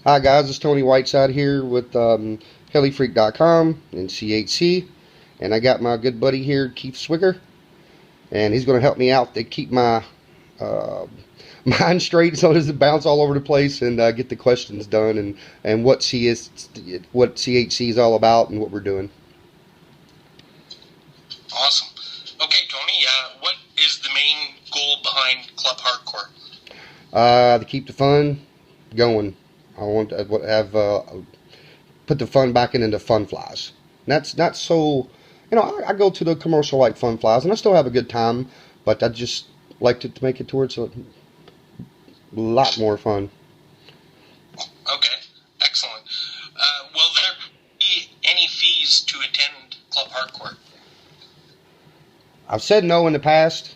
Hi guys, it's Tony Whiteside here with HeliFreak.com and CHC, and I got my good buddy here, Keith Zwicker, and he's going to help me out to keep my mind straight so it doesn't bounce all over the place, and get the questions done, and what CHC is all about and what we're doing. Awesome. Okay, Tony, what is the main goal behind Club Hardcore? To keep the fun going. I want to have put the fun back into fun flies. And that's not so, I go to the commercial like fun flies, and I still have a good time, but I just like to make it towards a lot more fun. Okay, excellent. Will there be any fees to attend Club Hardcore? I've said no in the past.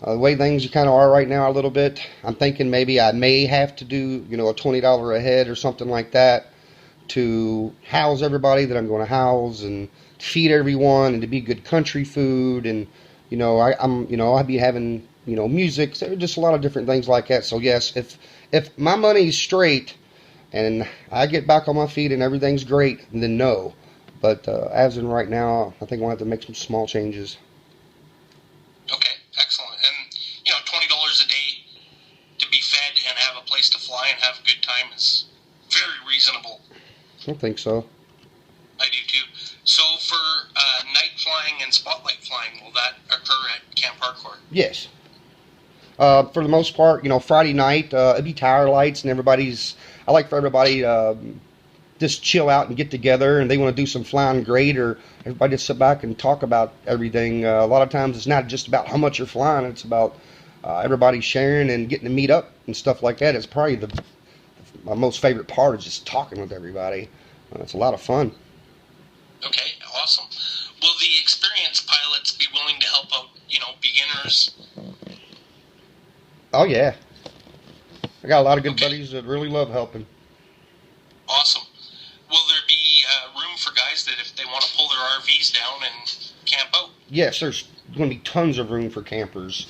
The way things kind of are right now a little bit, I'm thinking maybe I may have to do, a $20 a head or something like that to house everybody that I'm going to house and feed everyone and to be good country food, and I'll be having music, so just a lot of different things like that. So yes, if my money's straight and I get back on my feet and everything's great, then no. But as in right now, I think we'll have to make some small changes. Okay, excellent. And $20 a day to be fed and have a place to fly and have a good time is very reasonable. I think so. I do too. So for night flying and spotlight flying, will that occur at Camp Hardcore? Yes. For the most part, Friday night, it'd be tower lights, and I like for everybody just chill out and get together, and they want to do some flying great, or everybody just sit back and talk about everything. A lot of times it's not just about how much you're flying, it's about everybody sharing and getting to meet up and stuff like that. It's probably my most favorite part is just talking with everybody. It's a lot of fun. Okay, awesome. Will the experienced pilots be willing to help out, beginners? Oh yeah. I got a lot of good buddies that really love helping. Awesome. Will there be room for guys that if they want to pull their RVs down and camp out? Yes, there's going to be tons of room for campers.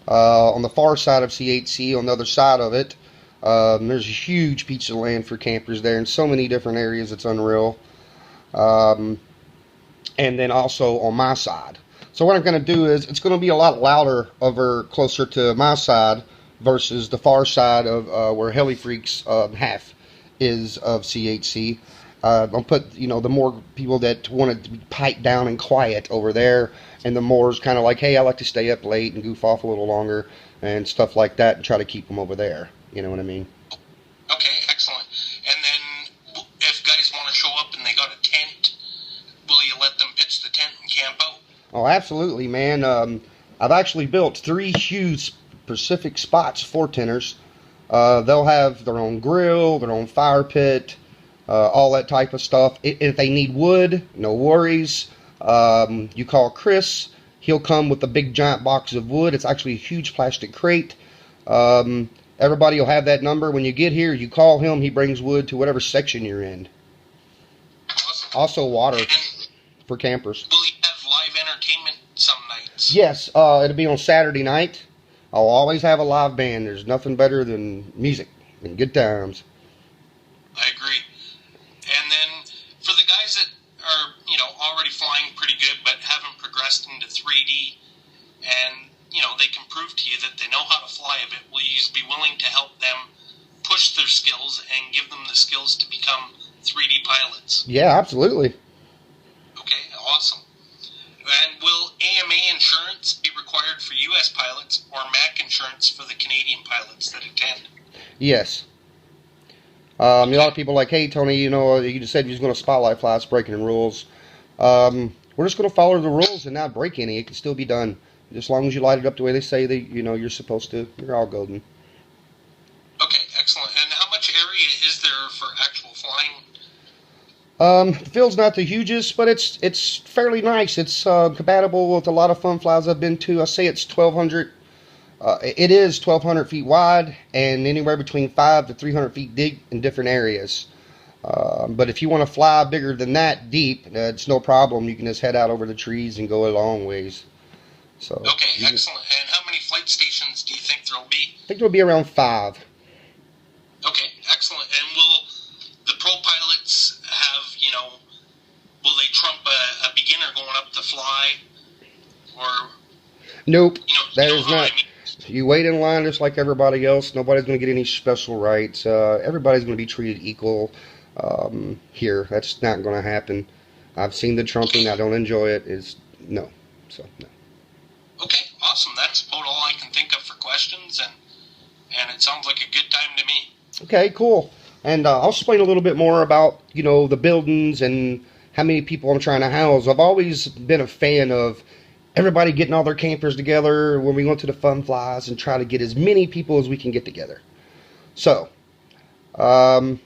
On the far side of CHC, on the other side of it, there's a huge piece of land for campers there in so many different areas. It's unreal. And then also on my side. So what I'm going to do is it's going to be a lot louder over closer to my side versus the far side of where Heli Freaks half is of CHC. I'll put the more people that want it to be piped down and quiet over there, and the more is kind of like, hey, I like to stay up late and goof off a little longer and stuff like that, and try to keep them over there. You know what I mean? Okay, excellent. And then if guys want to show up and they got a tent, will you let them pitch the tent and camp out? Oh, absolutely, man. I've actually built 3 huge specific spots for tenters. They'll have their own grill, their own fire pit, all that type of stuff. If they need wood, no worries. You call Chris. He'll come with a big giant box of wood. It's actually a huge plastic crate. Everybody will have that number. When you get here, you call him. He brings wood to whatever section you're in. Awesome. Also water for campers. Will you have live entertainment some nights? Yes, it'll be on Saturday night. I'll always have a live band. There's nothing better than music and good times. I agree. And then for the guys that are, already flying pretty good but haven't progressed into 3D and, they can prove to you that they know how to fly a bit, will you be willing to help them push their skills and give them the skills to become 3D pilots? Yeah, absolutely. Okay, awesome. And will AMA insurance be required for U.S. pilots or MAC insurance for the Canadian pilots that attend? Yes. A lot of people are like, hey, Tony, you just said you was going to spotlight fly. It's breaking the rules. We're just going to follow the rules and not break any. It can still be done. As long as you light it up the way they say that you're supposed to, you're all golden. Okay, excellent. And how much area is there for actual flying? The field's not the hugest, but it's fairly nice. It's compatible with a lot of fun flies I've been to. I say it's 1,200. It is 1,200 feet wide and anywhere between 500 to 300 feet deep in different areas. But if you want to fly bigger than that deep, it's no problem. You can just head out over the trees and go a long ways. So. Okay, excellent. And how many flight stations do you think there'll be? I think there'll be around 5. Okay, excellent. And will going up to fly, or Nope, you know, that you know is how not. I mean? You wait in line just like everybody else. Nobody's going to get any special rights. Everybody's going to be treated equal here. That's not going to happen. I've seen the trumping. I don't enjoy it. Is no. So no. Okay, awesome. That's about all I can think of for questions, and it sounds like a good time to me. Okay, cool. And I'll explain a little bit more about the buildings and how many people I'm trying to house. I've always been a fan of everybody getting all their campers together when we went to the fun flies and try to get as many people as we can get together. So, right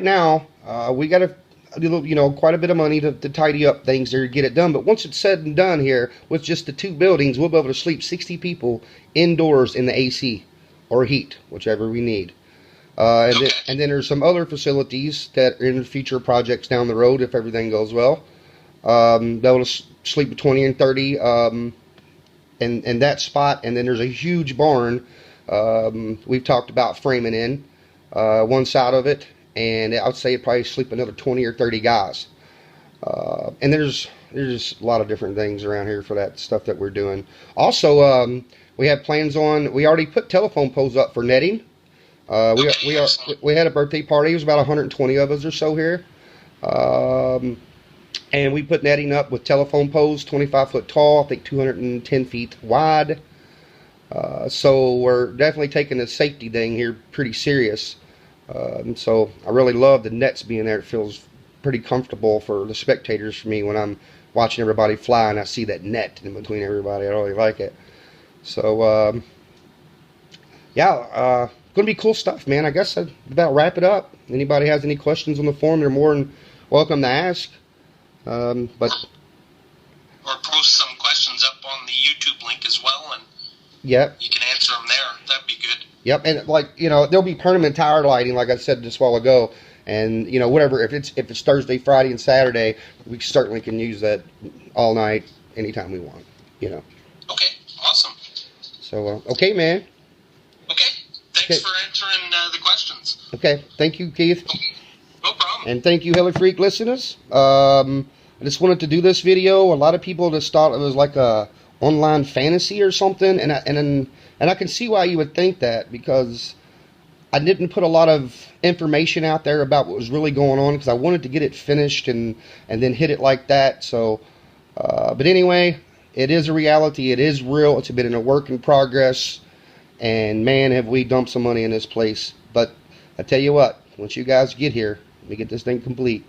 now we got quite a bit of money to tidy up things to get it done. But once it's said and done here with just the 2 buildings, we'll be able to sleep 60 people indoors in the AC or heat, whichever we need. And then there's some other facilities that are in future projects down the road if everything goes well. They'll sleep 20 and 30 in that spot. And then there's a huge barn we've talked about framing in one side of it. And I would say it'd probably sleep another 20 or 30 guys. And there's just a lot of different things around here for that stuff that we're doing. Also, we have plans on, we already put telephone poles up for netting. We had a birthday party. It was about 120 of us or so here. And we put netting up with telephone poles, 25 foot tall, I think 210 feet wide. So we're definitely taking the safety thing here pretty serious. So I really love the nets being there. It feels pretty comfortable for the spectators for me when I'm watching everybody fly and I see that net in between everybody. I really like it. So, yeah, going to be cool stuff, man. I guess I'd about wrap it up. Anybody has any questions on the forum, they're more than welcome to ask. Or post some questions up on the YouTube link as well, and yep, you can answer them there. That'd be good. Yep, and there'll be permanent tire lighting, like I said just a while ago, and whatever. If it's Thursday, Friday, and Saturday, we certainly can use that all night, anytime we want. Okay, awesome. So okay, man. Okay, thanks for answering the questions. Okay, thank you, Keith. No problem. And thank you, Heli Freak listeners. I just wanted to do this video. A lot of people just thought it was like a online fantasy or something, and I can see why you would think that, because I didn't put a lot of information out there about what was really going on, because I wanted to get it finished and then hit it like that. So, but anyway, it is a reality. It is real. It's been a work in progress, and man, have we dumped some money in this place. But I tell you what, once you guys get here, we get this thing complete,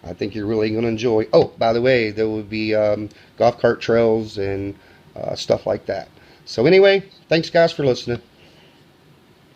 I think you're really going to enjoy. Oh, by the way, there will be golf cart trails and stuff like that. So anyway, thanks guys for listening.